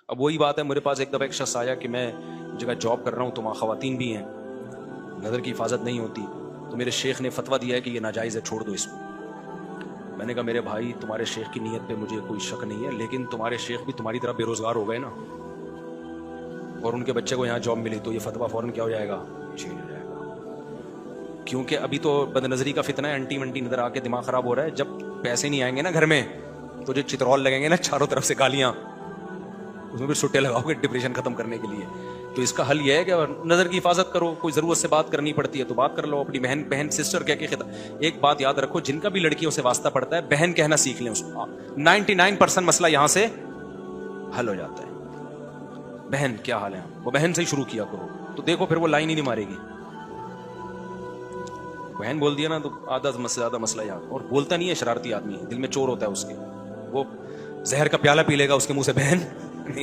اب وہی بات ہے, میرے پاس ایک دفعہ ایک شخص آیا کہ میں جگہ جاب کر رہا ہوں تو وہاں خواتین بھی ہیں, نظر کی حفاظت نہیں ہوتی, تو میرے شیخ نے فتویٰ دیا ہے کہ یہ ناجائز ہے, چھوڑ دو اس کو. میں نے کہا میرے بھائی تمہارے شیخ کی نیت پہ مجھے کوئی شک نہیں ہے, لیکن تمہارے شیخ بھی تمہاری طرح بے روزگار ہو گئے نا, اور ان کے بچے کو یہاں جاب ملی تو یہ فتویٰ فوراً کیا ہو جائے گا, چینج ہو جائے گا. کیونکہ ابھی تو بد نظری کا فتنہ ہے, انٹی ونٹی نظر آ کے دماغ خراب ہو رہا ہے. جب پیسے نہیں آئیں گے نا گھر میں تو جو چترول لگیں گے نا چاروں طرف سے گالیاں, اس میں بھی سٹے لگاؤ گے ڈپریشن ختم کرنے کے لیے. تو اس کا حل یہ ہے کہ نظر کی حفاظت کرو, کوئی ضرورت سے بات کرنی پڑتی ہے تو بات کر لو, اپنی بہن سسٹر کہہ کے ایک بات یاد رکھو, جن کا بھی لڑکیوں سے واسطہ پڑتا ہے بہن کہنا سیکھ لیں اس کو, 99% مسئلہ یہاں سے حل ہو جاتا ہے. بہن کیا حال ہے, وہ بہن سے ہی شروع کیا کرو, تو دیکھو پھر وہ لائن ہی نہیں مارے گی. بہن بول دیا نا تو آدھا زیادہ مسئلہ یہاں, اور بولتا نہیں ہے, شرارتی آدمی ہے, دل میں چور ہوتا ہے اس کے, وہ زہر کا پیالہ پی لے گا اس کے منہ سے بہن